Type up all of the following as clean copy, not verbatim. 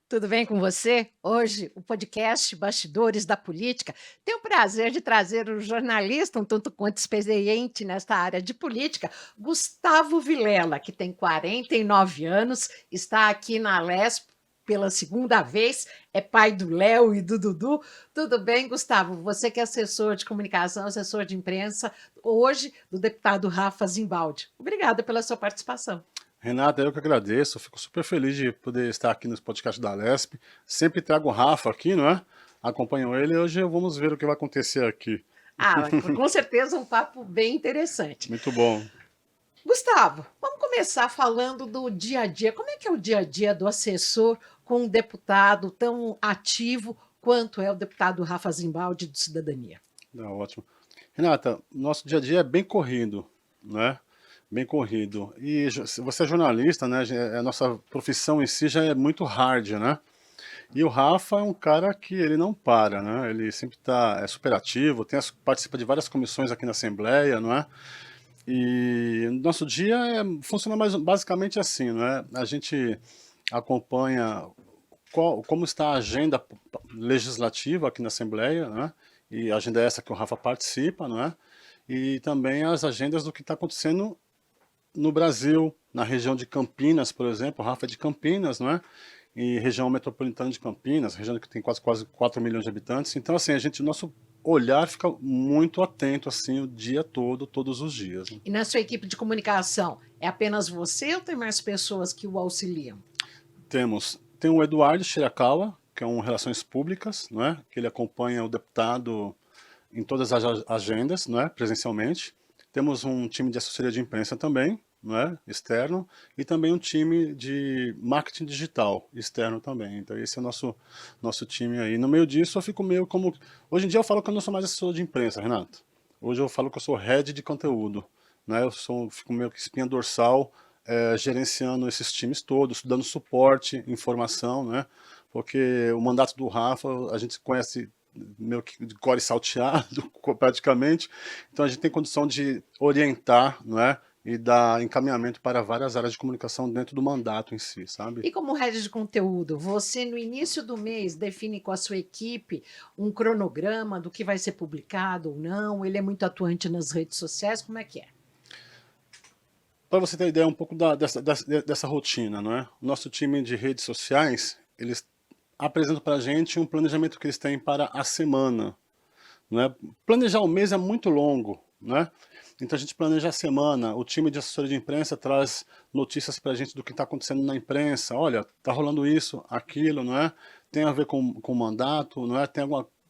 Tudo bem com você? Hoje, o podcast Bastidores da Política tem o prazer de trazer o jornalista, um tanto quanto experiente nesta área de política, Gustavo Vilela, que tem 49 anos, está aqui na Lesp pela segunda vez, é pai do Léo e do Dudu. Tudo bem, Gustavo? Você que é assessor de comunicação, assessor de imprensa, hoje do deputado Rafa Zimbaldi. Obrigada pela sua participação. Renata, eu que agradeço, eu fico super feliz de poder estar aqui nos podcasts da Lesp. Sempre trago o Rafa aqui, não é? Acompanho ele e hoje vamos ver o que vai acontecer aqui. Com certeza um papo bem interessante. Muito bom. Gustavo, vamos começar falando do dia a dia. Como é que é o dia a dia do assessor com um deputado tão ativo quanto é o deputado Rafa Zimbaldi do Cidadania? Ótimo. Renata, nosso dia a dia é bem corrido, né? Bem corrido. E se você é jornalista, né? A nossa profissão em si já é muito hard, né? E o Rafa é um cara que ele não para, né? Ele sempre é super ativo, participa de várias comissões aqui na Assembleia, não é? E nosso dia funciona basicamente assim, né? A gente acompanha como está a agenda legislativa aqui na Assembleia, né? E a agenda é essa que o Rafa participa, não é? E também as agendas do que está acontecendo no Brasil, na região de Campinas, por exemplo. O Rafa é de Campinas, não é? E região metropolitana de Campinas, região que tem quase 4 milhões de habitantes. Então, assim, nosso olhar fica muito atento, assim, o dia todo, todos os dias, né? E na sua equipe de comunicação, é apenas você ou tem mais pessoas que o auxiliam? Tem o Eduardo Shirakawa, que é um Relações Públicas, não é? Que ele acompanha o deputado em todas as agendas, não é? Presencialmente. Temos um time de assessoria de imprensa também, não é? Externo, e também um time de marketing digital externo também. Então esse é o nosso time aí. No meio disso eu fico meio como... Hoje em dia eu falo que eu não sou mais assessor de imprensa, Renato. Hoje eu falo que eu sou head de conteúdo, né? Fico meio que espinha dorsal, gerenciando esses times todos, dando suporte, informação, né? Porque o mandato do Rafa a gente conhece meio que de core salteado, praticamente. Então a gente tem condição de orientar, não é? E dar encaminhamento para várias áreas de comunicação dentro do mandato em si, sabe? E como head de conteúdo, você no início do mês define com a sua equipe um cronograma do que vai ser publicado ou não? Ele é muito atuante nas redes sociais, como é que é? Para você ter ideia um pouco dessa rotina, não é? O nosso time de redes sociais, eles apresentam para a gente um planejamento que eles têm para a semana, não é? Planejar o mês é muito longo, né? Então a gente planeja a semana, o time de assessoria de imprensa traz notícias para a gente do que está acontecendo na imprensa. Olha, está rolando isso, aquilo, não é? Tem a ver com o mandato, não é? Tem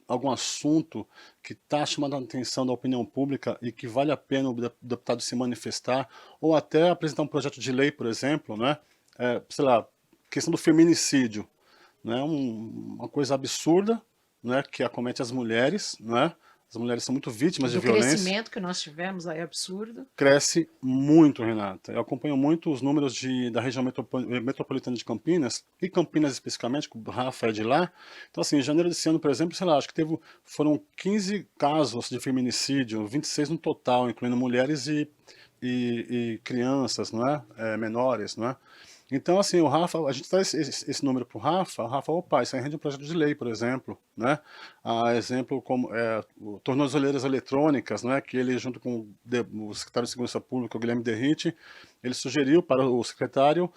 algum assunto que está chamando a atenção da opinião pública e que vale a pena o deputado se manifestar, ou até apresentar um projeto de lei, por exemplo, né? Sei lá, questão do feminicídio, né? Uma coisa absurda, né? Que acomete as mulheres, né? As mulheres são muito vítimas de Do violência. crescimento que nós tivemos aí absurdo. Cresce muito, Renata. Eu acompanho muito os números da região metropolitana de Campinas, e Campinas especificamente, que o Rafa é de lá. Então, assim, em janeiro desse ano, por exemplo, sei lá, acho que foram 15 casos de feminicídio, 26 no total, incluindo mulheres e crianças, não é? Menores, não é? Então, assim, o Rafa, a gente traz esse número para o Rafa, opa, isso aí rende um projeto de lei, por exemplo, né? Exemplo como tornozeleiras eletrônicas, né? Que ele, junto com o secretário de Segurança Pública, o Guilherme Derrite, ele sugeriu para o secretário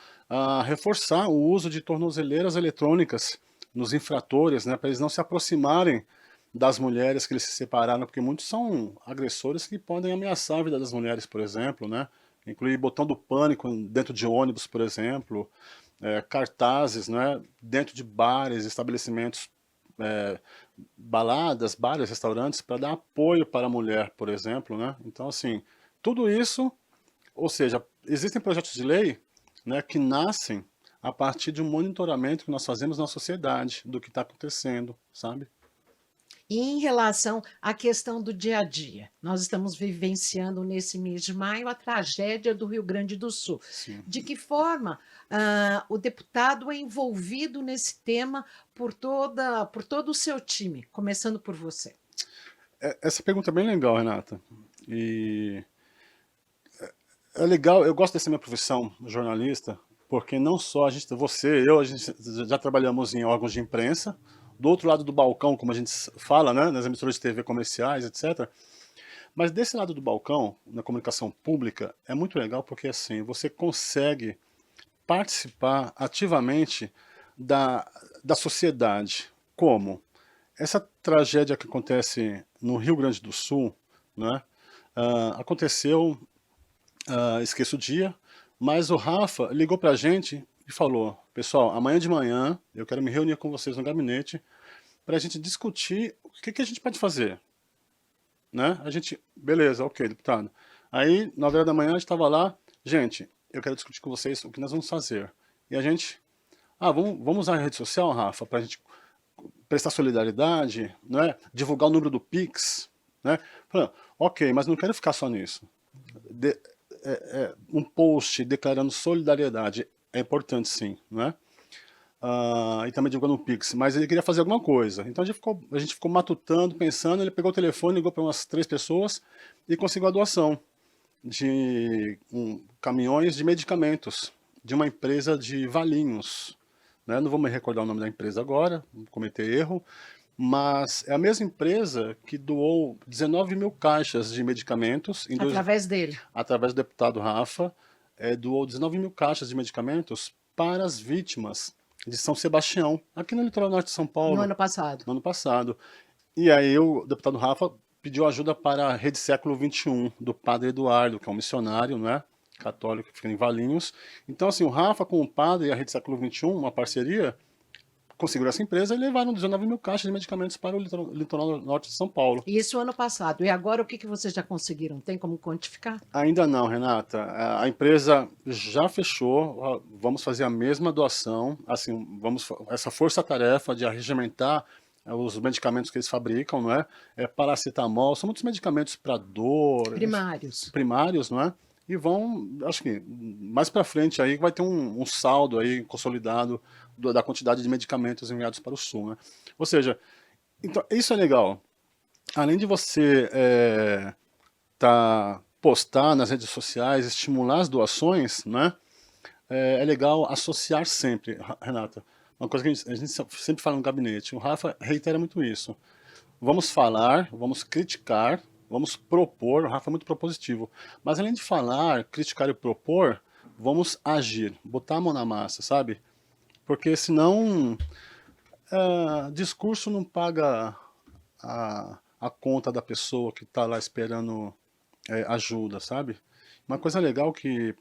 reforçar o uso de tornozeleiras eletrônicas nos infratores, né? Para eles não se aproximarem das mulheres que eles se separaram, porque muitos são agressores que podem ameaçar a vida das mulheres, por exemplo, né? Incluir botão do pânico dentro de ônibus, por exemplo, cartazes, né, dentro de bares, estabelecimentos, é, baladas, bares, restaurantes, para dar apoio para a mulher, por exemplo, né? Então, assim, tudo isso, ou seja, existem projetos de lei, né, que nascem a partir de um monitoramento que nós fazemos na sociedade do que está acontecendo, sabe? E em relação à questão do dia a dia, nós estamos vivenciando nesse mês de maio a tragédia do Rio Grande do Sul. Sim. De que forma o deputado é envolvido nesse tema por todo o seu time, começando por você? Essa pergunta é bem legal, Renata. E é legal, eu gosto dessa minha profissão, jornalista, porque não só a gente, você, eu, a gente já trabalhamos em órgãos de imprensa, do outro lado do balcão, como a gente fala, né, nas emissoras de TV comerciais, etc. Mas desse lado do balcão, na comunicação pública, é muito legal porque assim, você consegue participar ativamente da sociedade. Como? Essa tragédia que acontece no Rio Grande do Sul, né, aconteceu, esqueço o dia, mas o Rafa ligou pra gente e falou: pessoal, amanhã de manhã eu quero me reunir com vocês no gabinete para a gente discutir o que a gente pode fazer. Né? A gente, beleza, ok, deputado. Aí, 9 horas da manhã, a gente estava lá, gente, eu quero discutir com vocês o que nós vamos fazer. E a gente, vamos usar a rede social, Rafa, para a gente prestar solidariedade, né? Divulgar o número do Pix, né? Falando, ok, mas não quero ficar só nisso. Um post declarando solidariedade é importante, sim, né? E também divulgando o Pix, mas ele queria fazer alguma coisa. Então a gente ficou matutando, pensando, ele pegou o telefone, ligou para umas 3 pessoas e conseguiu a doação de caminhões de medicamentos de uma empresa de Valinhos. Né? Não vou me recordar o nome da empresa agora, não cometer erro, mas é a mesma empresa que doou 19 mil caixas de medicamentos Através dele. através do deputado Rafa, doou 19 mil caixas de medicamentos para as vítimas de São Sebastião, aqui no litoral norte de São No Paulo, ano passado. no ano passado. E aí o deputado Rafa pediu ajuda para a Rede Século XXI, do padre Eduardo, que é um missionário, né, católico, que fica em Valinhos. Então, assim, o Rafa com o padre e a Rede Século XXI, uma parceria, conseguiram essa empresa e levaram 19 mil caixas de medicamentos para o litoral norte de São Paulo. Isso ano passado. E agora o que vocês já conseguiram? Tem como quantificar? Ainda não, Renata. A empresa já fechou. Vamos fazer a mesma doação. Assim, essa força-tarefa de arregimentar os medicamentos que eles fabricam, não é? Paracetamol, são muitos medicamentos para dor, Primários. primários, não é? E acho que mais para frente aí vai ter um saldo aí consolidado da quantidade de medicamentos enviados para o Sul, né? Ou seja, então isso é legal. Além de você postar nas redes sociais, estimular as doações, né? É legal associar sempre, Renata. Uma coisa que a gente sempre fala no gabinete, o Rafa reitera muito isso. Vamos falar, vamos criticar, vamos propor, o Rafa é muito propositivo. Mas além de falar, criticar e propor, vamos agir, botar a mão na massa, sabe? Porque senão, discurso não paga a conta da pessoa que está lá esperando ajuda, sabe? Uma coisa legal que,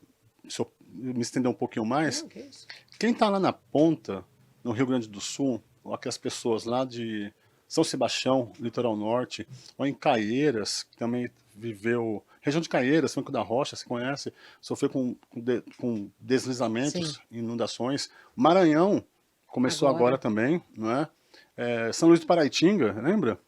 se eu me estender um pouquinho mais, Que isso? quem está lá na ponta, no Rio Grande do Sul, ou aquelas pessoas lá de São Sebastião, litoral norte, ou em Caieiras, que também viveu, região de Caieiras, Franco da Rocha, você conhece, sofreu com deslizamentos, Sim. inundações. Maranhão começou agora também, não é? São Luís do Paraitinga, lembra?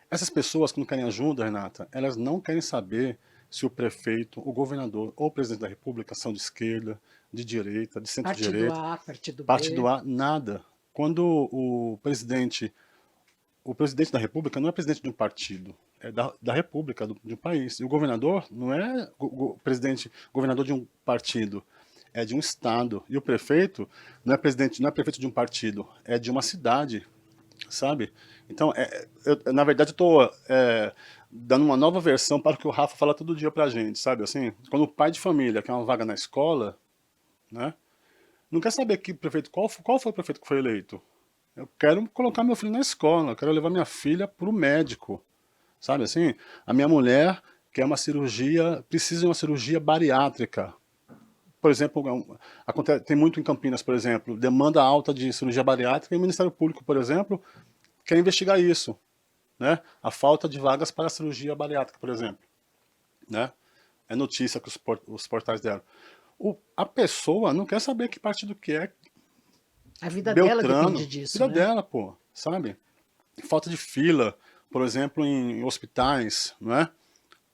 Essas pessoas que não querem ajuda, Renata, elas não querem saber se o prefeito, o governador ou o presidente da república são de esquerda, de direita, de Partido centro-direita, A, partido partido B. A, nada. Quando o presidente da república não é presidente de um partido, é da república, de um país. E o governador não é governador de um partido, é de um estado. E o prefeito não é prefeito de um partido, é de uma cidade, sabe? Então, na verdade, eu estou dando uma nova versão para o que o Rafa fala todo dia pra gente, sabe? Assim, quando o pai de família quer uma vaga na escola, né? Não quer saber qual foi o prefeito que foi eleito. Eu quero colocar meu filho na escola, eu quero levar minha filha para o médico, sabe assim? A minha mulher quer uma cirurgia, precisa de uma cirurgia bariátrica. Por exemplo, tem muito em Campinas, por exemplo, demanda alta de cirurgia bariátrica e o Ministério Público, por exemplo, quer investigar isso, né? A falta de vagas para a cirurgia bariátrica, por exemplo, né? É notícia que os portais deram. A pessoa não quer saber que partido que é, A vida dela Beltrano, depende disso, vida né? dela, pô, sabe? Falta de fila, por exemplo, em hospitais, não é?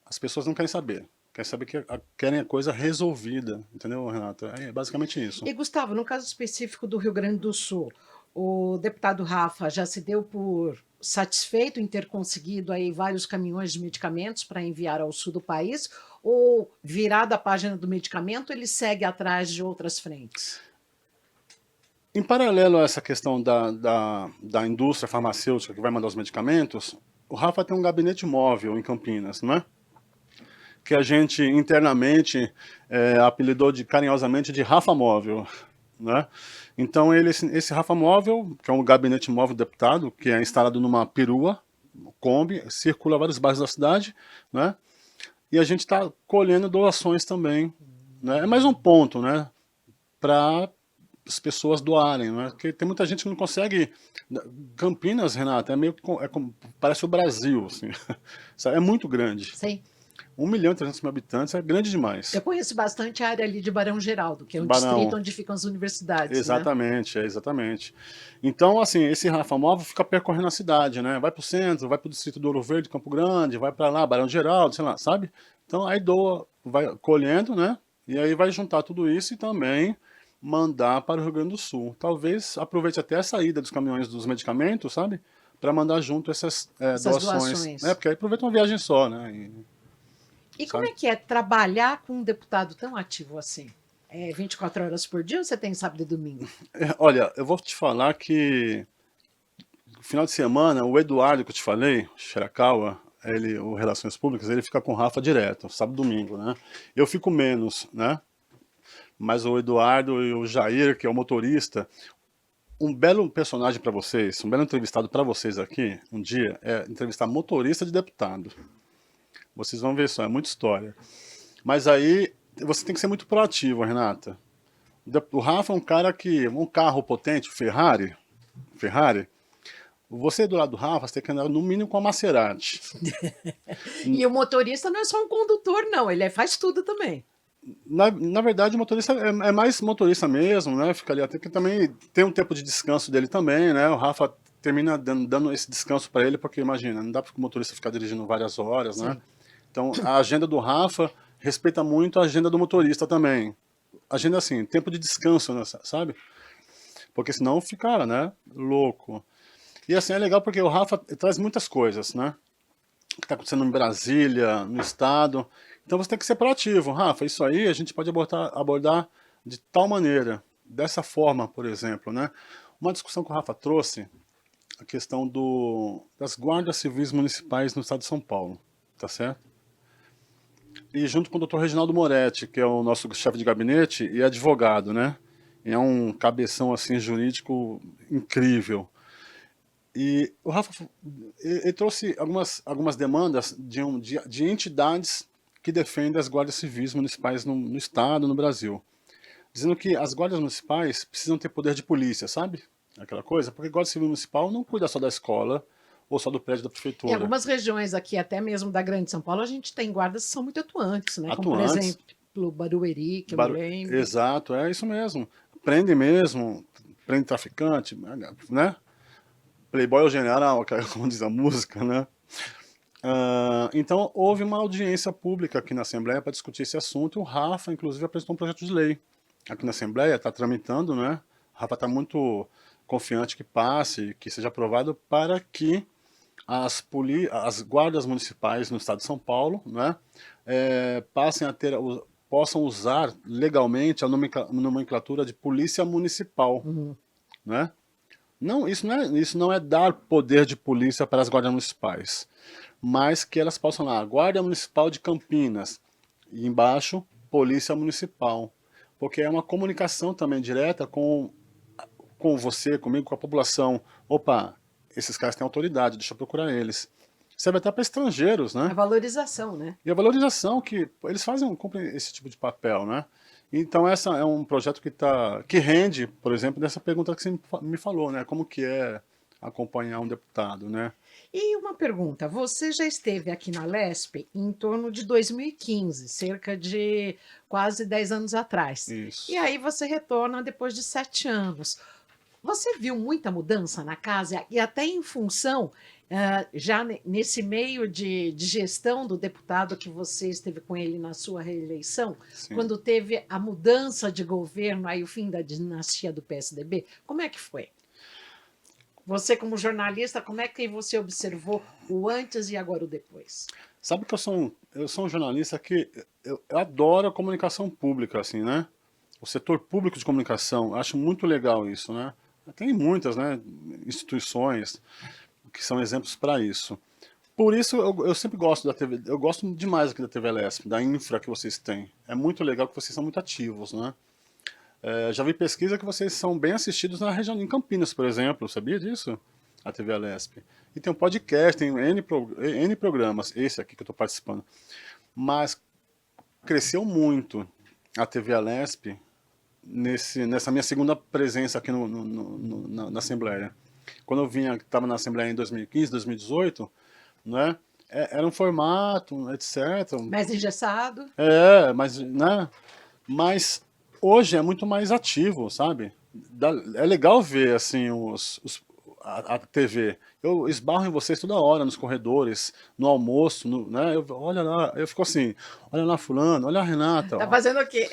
As pessoas não querem saber. Querem saber que querem a coisa resolvida, entendeu, Renata? É basicamente isso. E, Gustavo, no caso específico do Rio Grande do Sul, o deputado Rafa já se deu por satisfeito em ter conseguido aí vários caminhões de medicamentos para enviar ao sul do país, ou virada a página do medicamento, ele segue atrás de outras frentes? Em paralelo a essa questão da indústria farmacêutica que vai mandar os medicamentos, o Rafa tem um gabinete móvel em Campinas, não é? Que a gente internamente apelidou carinhosamente de Rafa Móvel, né? Então esse Rafa Móvel, que é um gabinete móvel do deputado, que é instalado numa perua, Kombi, circula vários bairros da cidade, né? E a gente está colhendo doações também, né? É mais um ponto, né? Para as pessoas doarem, né? Porque tem muita gente que não consegue. Campinas, Renata, é meio que parece o Brasil, assim. É muito grande. Sim. 1.300.000 habitantes é grande demais. Eu conheço bastante a área ali de Barão Geraldo, que é um Barão, distrito onde ficam as universidades, né? exatamente, exatamente. Então, assim, esse Rafa Móvel fica percorrendo a cidade, né? Vai pro centro, vai pro distrito do Ouro Verde, Campo Grande, vai para lá, Barão Geraldo, sei lá, sabe? Então, aí doa, vai colhendo, né? E aí vai juntar tudo isso e também mandar para o Rio Grande do Sul. Talvez aproveite até a saída dos caminhões dos medicamentos, sabe? Para mandar junto essas Essas doações. doações. Porque aí aproveita uma viagem só, né? E como Sabe? é que é trabalhar com um deputado tão ativo assim? 24 horas por dia ou você tem sábado e domingo? Olha, eu vou te falar que no final de semana, o Eduardo que eu te falei, Shirakawa, o Relações Públicas, ele fica com o Rafa direto, sábado e domingo, né? Eu fico menos, né? Mas o Eduardo e o Jair, que é o motorista, um belo personagem para vocês, um belo entrevistado para vocês aqui, um dia, é entrevistar motorista de deputado. Vocês vão ver só, é muita história. Mas aí, você tem que ser muito proativo, Renata. O Rafa é um cara que, um carro potente, Ferrari, você do lado do Rafa, você tem que andar no mínimo com a Maserati. E o motorista não é só um condutor, não, ele faz tudo também. Na verdade, o motorista é mais motorista mesmo, né? Fica ali até que também tem um tempo de descanso dele também, né? O Rafa termina dando esse descanso para ele, porque imagina, não dá para o motorista ficar dirigindo várias horas, né? Sim. Então, a agenda do Rafa respeita muito a agenda do motorista também. Agenda assim, tempo de descanso, né, sabe? Porque senão fica, né, louco. E assim, é legal porque o Rafa traz muitas coisas, né? Que está acontecendo em Brasília, no estado. Então você tem que ser proativo. Rafa, isso aí a gente pode abordar de tal maneira, dessa forma, por exemplo, né? Uma discussão que o Rafa trouxe, a questão das guardas civis municipais no estado de São Paulo, tá certo? E junto com o Dr. Reginaldo Moretti, que é o nosso chefe de gabinete e advogado, né? E é um cabeção assim jurídico incrível. E o Rafa ele trouxe algumas demandas de entidades que defendem as guardas civis municipais no estado, no Brasil. Dizendo que as guardas municipais precisam ter poder de polícia, sabe? Aquela coisa, porque a guarda civil municipal não cuida só da escola ou só do prédio da Em prefeitura. algumas regiões aqui, até mesmo da Grande São Paulo, a gente tem guardas que são muito atuantes, né? Como, por Atuantes, exemplo, Barueri, que eu me lembro. exato, é isso mesmo. Prende mesmo, prende traficante, né? Playboy é o general, como diz a música, né? Então, houve uma audiência pública aqui na Assembleia para discutir esse assunto. O Rafa, inclusive, apresentou um projeto de lei aqui na Assembleia, está tramitando, né? O Rafa está muito confiante que passe, que seja aprovado para que as guardas municipais no estado de São Paulo, né, passem a possam usar legalmente a nomenclatura de polícia municipal, né? Não, isso não é dar poder de polícia para as guardas municipais, mas que elas possam lá, Guarda Municipal de Campinas, e embaixo, Polícia Municipal, porque é uma comunicação também direta com você, comigo, com a população. Opa, esses caras têm autoridade, deixa eu procurar eles. Serve até para estrangeiros, A né? valorização, né? E a valorização que eles cumprem esse tipo de papel, né? Então essa é um projeto que rende, por exemplo, dessa pergunta que você me falou, né? Como que é acompanhar um deputado, né? E uma pergunta, você já esteve aqui na Lespe em torno de 2015, cerca de quase 10 anos atrás. E Isso. aí você retorna depois de 7 anos. Você viu muita mudança na casa e até em função, já nesse meio de gestão do deputado que você esteve com ele na sua reeleição, Sim. quando teve a mudança de governo, aí o fim da dinastia do PSDB, como é que foi? Você como jornalista, como é que você observou o antes e agora o depois? Sabe que eu sou um jornalista que eu adoro a comunicação pública, assim, né? O setor público de comunicação, acho muito legal isso, né? Tem muitas, né, instituições que são exemplos para isso. Por isso eu sempre gosto da TV, eu gosto demais aqui da TV Lesp, da infra que vocês têm. É muito legal que vocês são muito ativos, né? Já vi pesquisa que vocês são bem assistidos na região, em Campinas, por exemplo, sabia disso? A TV Lesp. E tem um podcast, tem N programas, esse aqui que eu estou participando. Mas cresceu muito a TV Lesp nessa minha segunda presença aqui na Assembleia. Quando eu estava na Assembleia em 2015, 2018, né, era um formato, etc. Mais engessado? Mas, né, mas hoje é muito mais ativo, sabe? É legal ver, assim, a TV. Eu esbarro em vocês toda hora, nos corredores, no almoço, né? Olha lá, eu fico assim, olha lá fulano, olha a Renata, Tá ó. fazendo o quê?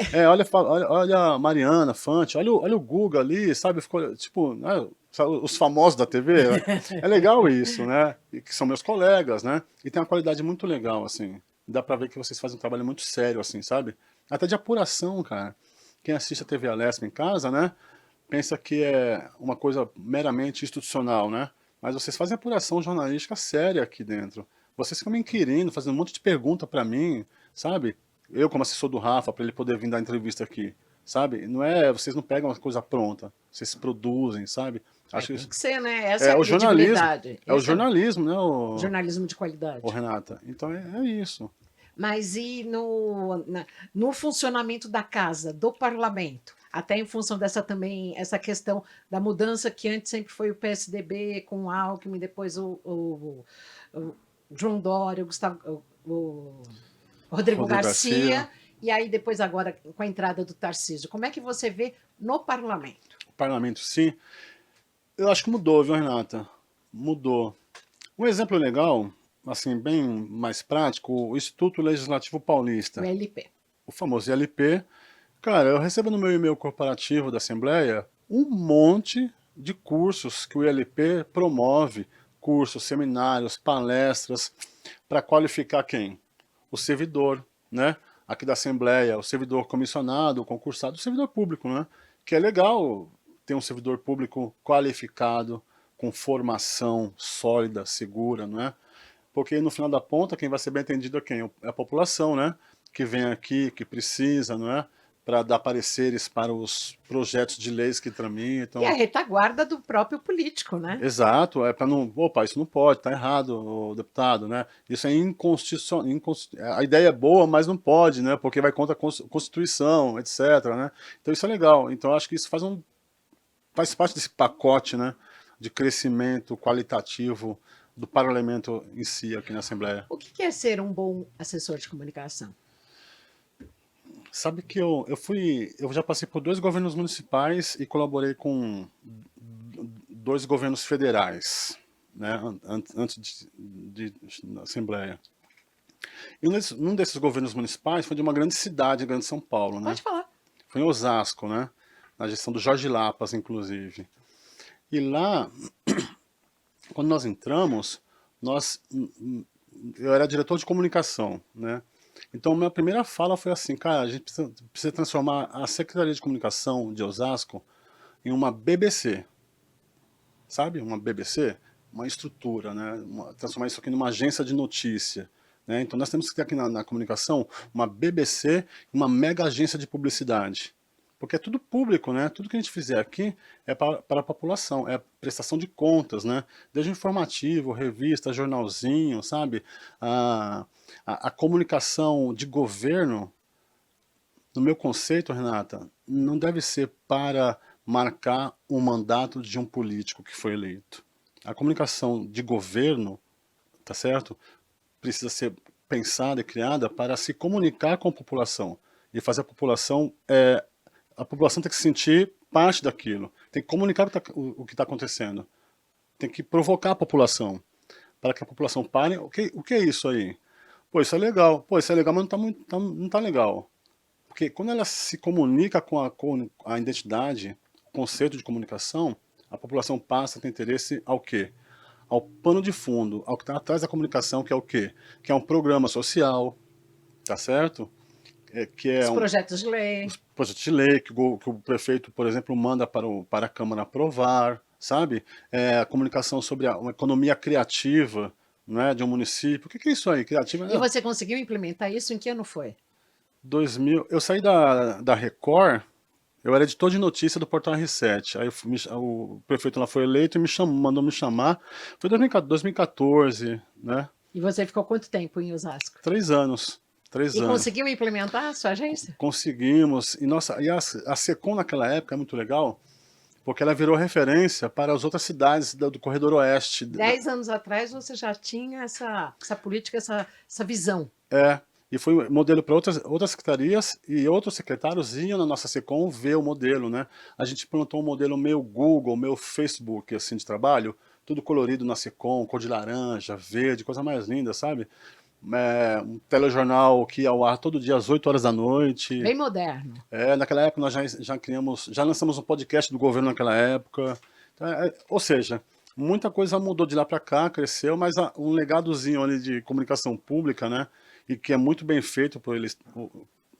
Olha a Mariana Fante, olha o Guga ali, sabe? Ficou, tipo, né, sabe, os famosos da TV. Né? É legal isso, né? E que são meus colegas, né? E tem uma qualidade muito legal, assim. Dá pra ver que vocês fazem um trabalho muito sério, assim, sabe? Até de apuração, cara. Quem assiste a TV Alesp em casa, né? Pensa que é uma coisa meramente institucional, né? Mas vocês fazem apuração jornalística séria aqui dentro. Vocês ficam me inquirindo, fazendo um monte de pergunta pra mim, sabe? Eu como assessor do Rafa, pra ele poder vir dar entrevista aqui, sabe? Não é, vocês não pegam uma coisa pronta, vocês produzem, sabe? Acho que Tem isso que ser, né? Essa é a o jornalismo, credibilidade. é o Esse é o jornalismo, né, jornalismo de o qualidade. Renata? Então é isso. Mas e no funcionamento da casa, do parlamento? Até em função dessa também, essa questão da mudança que antes sempre foi o PSDB com o Alckmin, depois o João Dória, o Rodrigo Rodrigo Garcia, Garcia, e aí depois agora com a entrada do Tarcísio. Como é que você vê no parlamento? o parlamento, sim. Eu acho que mudou, viu, Renata? Mudou. Um exemplo legal, assim, bem mais prático, o Instituto Legislativo O Paulista, LP. o famoso ILP. Cara, eu recebo no meu e-mail corporativo da Assembleia um monte de cursos que o ILP promove, cursos, seminários, palestras, para qualificar quem? O servidor, né? Aqui da Assembleia, o servidor comissionado, o concursado, o servidor público, né? Que é legal ter um servidor público qualificado, com formação sólida, segura, não é? Porque no final da ponta, quem vai ser bem atendido é quem? É a população, né? Que vem aqui, que precisa, não é? Para dar pareceres para os projetos de leis que E a tramitam. retaguarda do próprio político, né? Exato, é para não. Opa, isso não pode, tá errado, o deputado, né? Isso é inconstitucional. A ideia é boa, mas não pode, né? Porque vai contra a Constituição, etc, né? Então isso é legal. Então eu acho que isso faz parte desse pacote, né? De crescimento qualitativo do parlamento em si aqui na Assembleia. O que é ser um bom assessor de comunicação? Sabe que eu já passei por 2 governos municipais e colaborei com 2 governos federais, né, antes da Assembleia. E num desses governos municipais foi de uma grande cidade, grande São Paulo, né? Pode falar. Foi em Osasco, né? Na gestão do Jorge Lapas, inclusive. E lá, quando nós entramos, eu era diretor de comunicação, né? Então, minha primeira fala foi assim, cara, a gente precisa transformar a Secretaria de Comunicação de Osasco em uma BBC, sabe? Uma BBC, uma estrutura, né? Transformar isso aqui numa agência de notícia, né? Então, nós temos que ter aqui na comunicação uma BBC, uma mega agência de publicidade. Porque é tudo público, né? Tudo que a gente fizer aqui é para a população, é prestação de contas, né? Desde informativo, revista, jornalzinho, sabe? A comunicação de governo, no meu conceito, Renata, não deve ser para marcar o mandato de um político que foi eleito. A comunicação de governo, tá certo? Precisa ser pensada e criada para se comunicar com a população e fazer a população tem que se sentir parte daquilo, tem que comunicar o que está acontecendo, tem que provocar a população, para que a população pare. O que é isso aí? Pô, isso é legal. Pô, isso é legal, mas não tá legal. Porque quando ela se comunica com a identidade, o conceito de comunicação, A população passa a ter interesse ao quê? Ao pano de fundo, ao que está atrás da comunicação, que é o quê? Que é um programa social, tá certo? Que é Os projetos de lei. os projetos de lei que o prefeito, por exemplo, manda para a Câmara aprovar, sabe? A comunicação sobre uma economia criativa, né, de um município. O que é isso aí? Criativa? E você conseguiu implementar isso? Em que ano foi? 2000, eu saí da Record, eu era editor de notícia do Portal R7. Aí o prefeito lá foi eleito e mandou me chamar. Foi 2014, né? E você ficou quanto tempo em Osasco? 3 anos. 3 E anos. conseguiu implementar a sua agência? Conseguimos. E, nossa, e a Secom naquela época é muito legal, porque ela virou referência para as outras cidades do Corredor Oeste. 10 anos atrás você já tinha essa política, essa visão. E foi modelo para outras secretarias e outros secretários iam na nossa Secom ver o modelo, né? A gente implantou um modelo meio Google, meio Facebook, assim, de trabalho, tudo colorido na Secom, cor de laranja, verde, coisa mais linda, sabe? Um telejornal que ia ao ar todo dia às 8 horas da noite. Bem moderno. Naquela época nós já lançamos um podcast do governo naquela época. Então, ou seja, muita coisa mudou de lá para cá, cresceu, mas um legadozinho ali de comunicação pública, né? E que é muito bem feito por eles.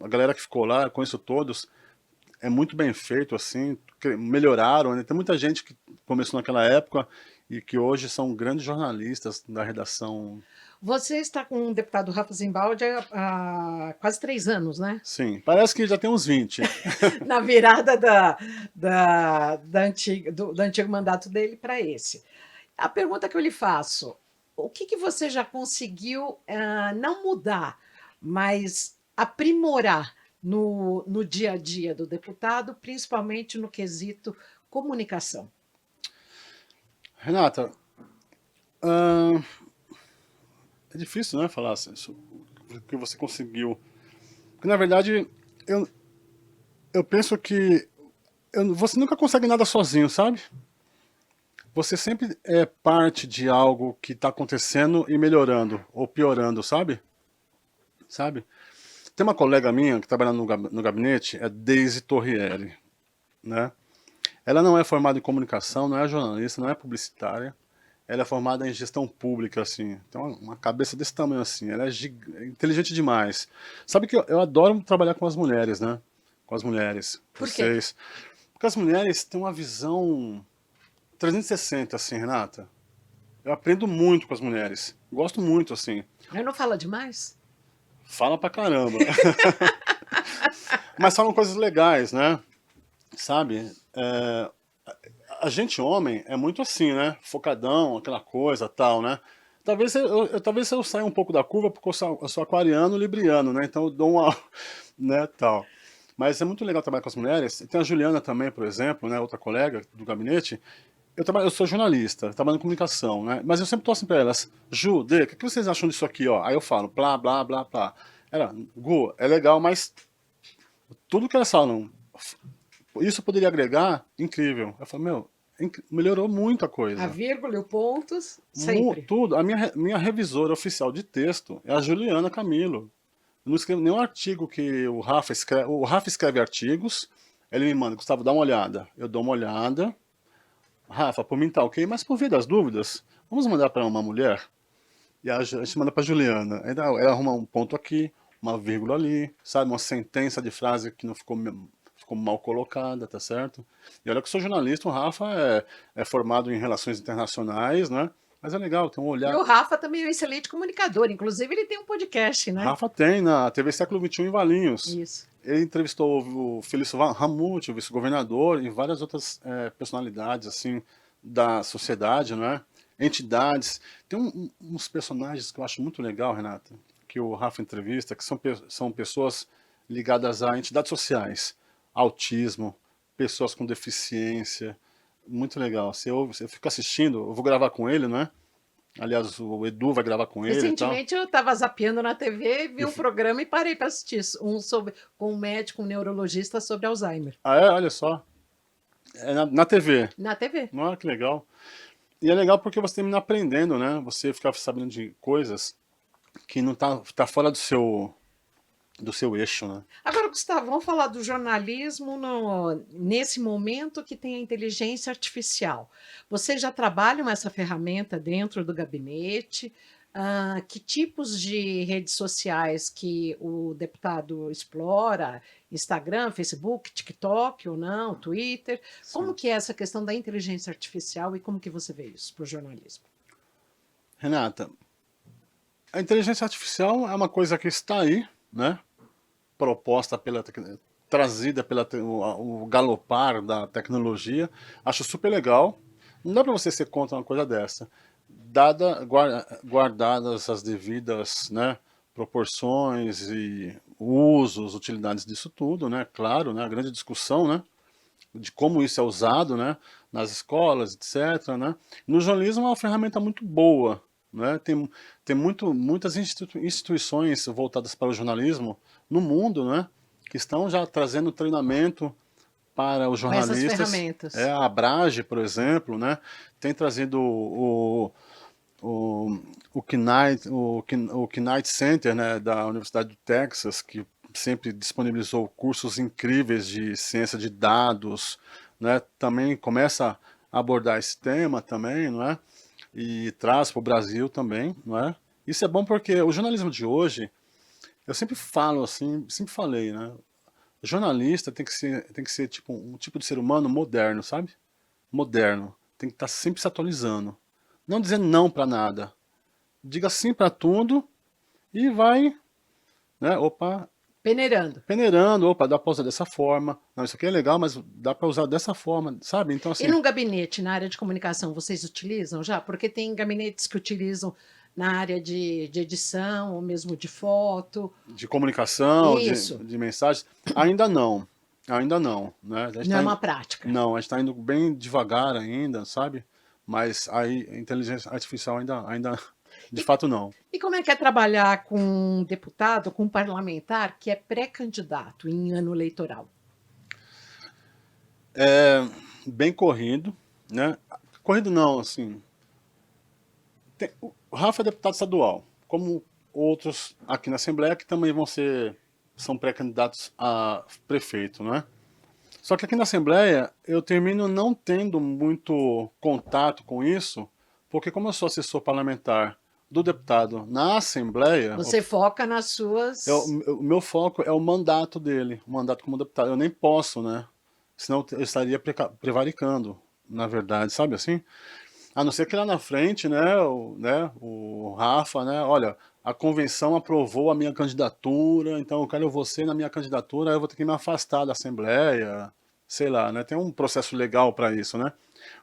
A galera que ficou lá, eu conheço todos, é muito bem feito, assim, melhoraram, né? Tem muita gente que começou naquela época e que hoje são grandes jornalistas da redação. Você está com o deputado Rafa Zimbaldi há quase 3 anos, né? Sim, parece que já tem uns 20. Na virada do antigo mandato dele para esse. A pergunta que eu lhe faço, o que você já conseguiu não mudar, mas aprimorar no dia a dia do deputado, principalmente no quesito comunicação? Renata, é difícil, né, falar assim, o que você conseguiu. Porque, na verdade, eu penso que você nunca consegue nada sozinho, sabe? Você sempre é parte de algo que está acontecendo e melhorando, ou piorando, sabe? Tem uma colega minha que trabalha no gabinete, é Deise Torriere, né? Ela não é formada em comunicação, não é jornalista, não é publicitária. Ela é formada em gestão pública, assim. Tem uma cabeça desse tamanho, assim. Ela é inteligente demais. Sabe que eu adoro trabalhar com as mulheres, né? Com as mulheres. Por quê? Porque as mulheres têm uma visão 360, assim, Renata. Eu aprendo muito com as mulheres. Gosto muito, assim. Eu não falo demais? Fala pra caramba. Mas falam coisas legais, né? Sabe? A gente, homem, é muito assim, né? Focadão, aquela coisa, tal, né? Talvez eu saia um pouco da curva, porque eu sou aquariano, libriano, né? Então eu dou uma... né, tal. Mas é muito legal trabalhar com as mulheres. Tem a Juliana também, por exemplo, né? Outra colega do gabinete. Eu sou jornalista, trabalho em comunicação, né? Mas eu sempre tô assim pra elas. Ju, Dê, o que vocês acham disso aqui, ó? Aí eu falo, blá, blá, blá, blá. Ela, Gu, é legal, mas tudo que elas falam, isso poderia agregar, incrível. Eu falo, meu, melhorou muito a coisa. A vírgula e o pontos, sempre. Tudo. A minha revisora oficial de texto é a Juliana Camilo. Eu não escrevo nenhum artigo que o Rafa escreve. O Rafa escreve artigos, ele me manda, Gustavo, dá uma olhada. Eu dou uma olhada. Rafa, por mim tá ok, mas por via das dúvidas, vamos mandar para uma mulher? E a gente manda para Juliana. Ela arruma um ponto aqui, uma vírgula ali, sabe? Uma sentença de frase que não ficou mal colocada, tá certo? E olha que eu sou jornalista, o Rafa é formado em relações internacionais, né? Mas é legal, tem um olhar. E o Rafa também é um excelente comunicador, inclusive ele tem um podcast, né? Rafa tem na TV Século XXI em Valinhos. Isso. Ele entrevistou o Felício Ramute, o vice-governador, e várias outras personalidades assim da sociedade, né? Entidades. Tem uns personagens que eu acho muito legal, Renata, que o Rafa entrevista, que são pessoas ligadas a entidades sociais, autismo, pessoas com deficiência. Muito legal. Você fica assistindo, eu vou gravar com ele, né? Aliás, o Edu vai gravar com ele e tal. Recentemente eu estava zapeando na TV, vi um programa e parei para assistir. Com um médico, um neurologista sobre Alzheimer. Ah, olha só. É na TV. Na TV. Ah, que legal. E é legal porque você termina aprendendo, né? Você fica sabendo de coisas que não tá fora do seu eixo, né? Agora, Gustavo, vamos falar do jornalismo nesse momento que tem a inteligência artificial. Você já trabalha com essa ferramenta dentro do gabinete? Que tipos de redes sociais que o deputado explora? Instagram, Facebook, TikTok ou não, Twitter? Como Sim. que é essa questão da inteligência artificial e como que você vê isso para o jornalismo? Renata, a inteligência artificial é uma coisa que está aí, né? Proposta trazida o galopar da tecnologia. Acho super legal. Não dá para você ser contra uma coisa dessa, guardadas as devidas, né, proporções e usos, utilidades disso tudo, né? Claro, né? A grande discussão, né, de como isso é usado, né, nas escolas, etc., né? No jornalismo é uma ferramenta muito boa, né? Tem muitas instituições voltadas para o jornalismo no mundo, né, que estão já trazendo treinamento para os Com essas jornalistas. ferramentas? A Abrage, por exemplo, né, tem trazido o, o Knight Center, né, da Universidade do Texas, que sempre disponibilizou cursos incríveis de ciência de dados, né, também começa a abordar esse tema também, não é? E traz para o Brasil também, não é? Isso é bom porque o jornalismo de hoje, eu sempre falo assim, sempre falei, né? O jornalista tem que ser tipo um tipo de ser humano moderno, sabe? Moderno. Tem que estar sempre se atualizando. Não dizer não para nada. Diga sim para tudo e vai, né? Opa, Peneirando. peneirando, opa, dá para usar dessa forma. Não, isso aqui é legal, mas dá para usar dessa forma, sabe? Então, E assim, no gabinete, na área de comunicação, vocês utilizam já? Porque tem gabinetes que utilizam na área de edição, ou mesmo de foto. de comunicação, Isso, de mensagens, ainda não. Ainda não, né? A gente não é tá, uma prática. não, a gente está indo bem devagar ainda, sabe? Mas aí a inteligência artificial ainda, de E, fato, não. e como é que é trabalhar com um deputado, com um parlamentar que é pré-candidato em ano eleitoral? É bem corrido, né? Corrido não, assim, o Rafa é deputado estadual, como outros aqui na Assembleia que também são pré-candidatos a prefeito, né? Só que aqui na Assembleia eu termino não tendo muito contato com isso, porque como eu sou assessor parlamentar do deputado na Assembleia, Você foca nas suas. o meu foco é o mandato dele, o mandato como deputado. Eu nem posso, né? Senão eu estaria prevaricando, na verdade, sabe assim? A não ser que lá na frente, né, o Rafa, né, olha, a convenção aprovou a minha candidatura, então eu quero você na minha candidatura, aí eu vou ter que me afastar da Assembleia, sei lá, né, tem um processo legal para isso, né?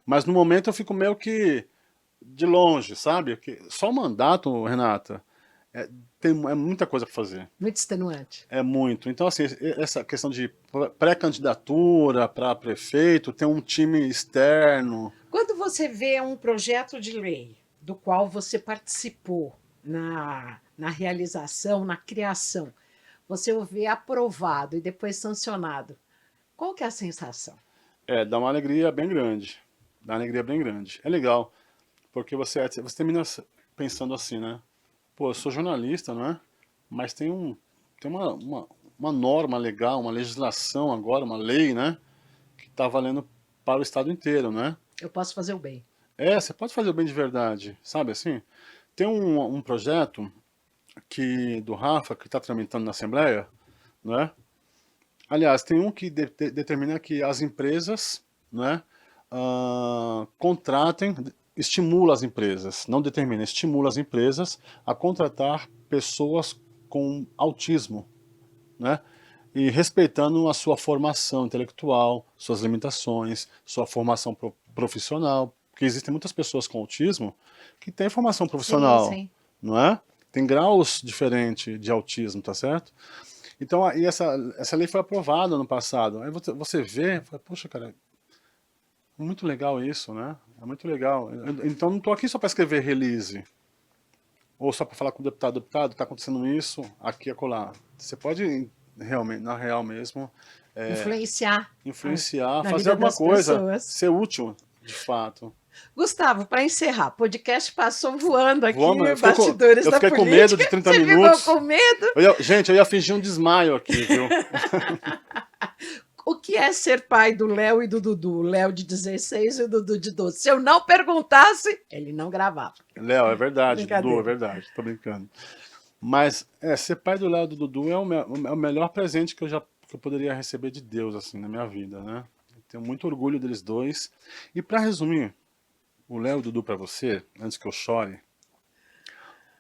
Mas no momento eu fico meio que de longe, sabe? Só o mandato, Renata, é, é muita coisa para fazer. Muito extenuante. É muito. Então, assim, essa questão de pré-candidatura para prefeito, tem um time externo. Quando você vê um projeto de lei do qual você participou na realização, na criação, você o vê aprovado e depois sancionado, qual que é a sensação? Dá uma alegria bem grande. Dá uma alegria bem grande. É legal, porque você termina pensando assim, né? Pô, eu sou jornalista, não é? Mas tem uma norma legal, uma legislação agora, uma lei, né? Que tá valendo para o estado inteiro, né? Eu posso fazer o bem. Você pode fazer o bem de verdade, sabe assim? Tem um projeto do Rafa que está tramitando na Assembleia, né? Aliás, tem um que determina que as empresas, né, contratem, estimula as empresas, não determina, estimula as empresas a contratar pessoas com autismo, né? E respeitando a sua formação intelectual, suas limitações, sua formação profissional, porque existem muitas pessoas com autismo que têm formação Sim, profissional, sim. não é? Tem graus diferentes de autismo, tá certo? Então, essa lei foi aprovada no passado. Aí você vê, fala, poxa, cara, é muito legal isso, né? É muito legal. Então, não estou aqui só para escrever release, ou só para falar com o deputado, está acontecendo isso, aqui e acolá. Você pode, realmente, na real mesmo, Influenciar influenciar, na fazer vida alguma das coisa, pessoas. ser útil, de fato. Gustavo, para encerrar, podcast passou voando aqui, Vamos, bastidores eu da fiquei com medo de política. 30 Você ficou minutos. com medo? Gente, eu ia fingir um desmaio aqui, viu? O que é ser pai do Léo e do Dudu? O Léo de 16 e o Dudu de 12. Se eu não perguntasse, ele não gravava. Léo, é verdade, Dudu, é Brincadeira. verdade, tô brincando. Mas ser pai do Léo e do Dudu é o melhor presente que eu poderia receber de Deus, assim, na minha vida, né? Eu tenho muito orgulho deles dois. E pra resumir, o Léo e o Dudu pra você, antes que eu chore,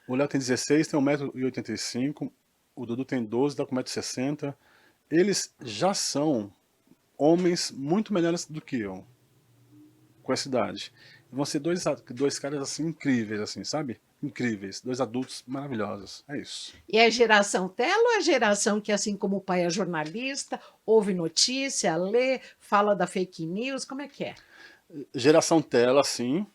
o Léo tem 16, tem 1,85 m, o Dudu tem 12, tá com 1,60 m. Eles já são homens muito melhores do que eu, com essa idade. Vão ser dois caras assim incríveis, assim, sabe? Incríveis, dois adultos maravilhosos, é isso. E é geração tela ou é geração que, assim como o pai é jornalista, ouve notícia, lê, fala da fake news, como é que é? Geração tela, sim.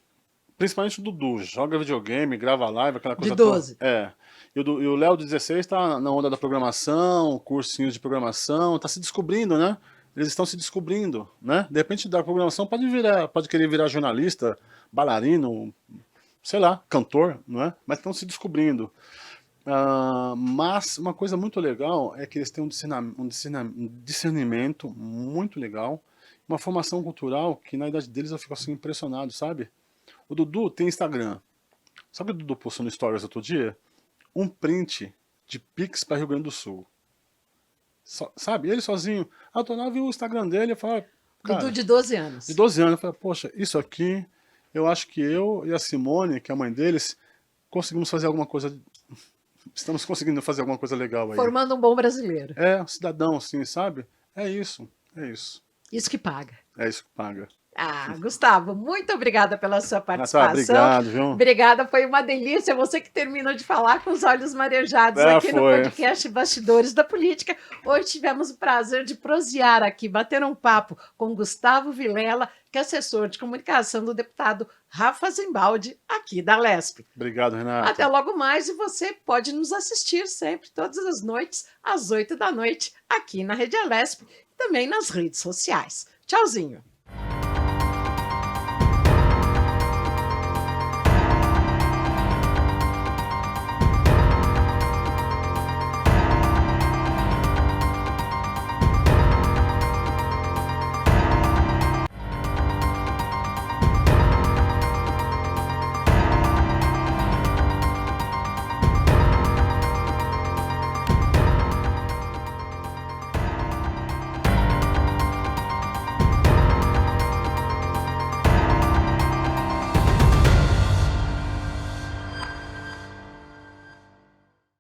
Principalmente o Dudu, joga videogame, grava live, aquela coisa De 12. toda. É. E o Léo de 16 tá na onda da programação, cursinhos de programação, tá se descobrindo, né? Eles estão se descobrindo, né? De repente da programação pode querer virar jornalista, bailarino, sei lá, cantor, não é? Mas estão se descobrindo. Mas uma coisa muito legal é que eles têm um discernimento muito legal, uma formação cultural que na idade deles eu fico assim impressionado, sabe? O Dudu tem Instagram. Sabe o que o Dudu postou no Stories outro dia? Um print de Pix para Rio Grande do Sul. Sabe? Ele sozinho. Eu lá, vi o Instagram dele e falei, cara, Dudu de 12 anos. de 12 anos. Eu falei, poxa, isso aqui, eu acho que eu e a Simone, que é a mãe deles, conseguimos fazer alguma coisa. Estamos conseguindo fazer alguma coisa legal aí. Formando um bom brasileiro. É, um cidadão, assim, sabe? É isso, é isso. Isso que paga. É isso que paga. Gustavo, muito obrigada pela sua participação. Obrigado, viu? Obrigada, foi uma delícia. Você que terminou de falar com os olhos marejados aqui no podcast Bastidores da Política. Hoje tivemos o prazer de prosear aqui, bater um papo com Gustavo Vilela, que é assessor de comunicação do deputado Rafa Zimbaldi, aqui da LESP. Obrigado, Renato. Até logo mais, e você pode nos assistir sempre, todas as noites, às 8 da noite, aqui na Rede Alesp e também nas redes sociais. Tchauzinho!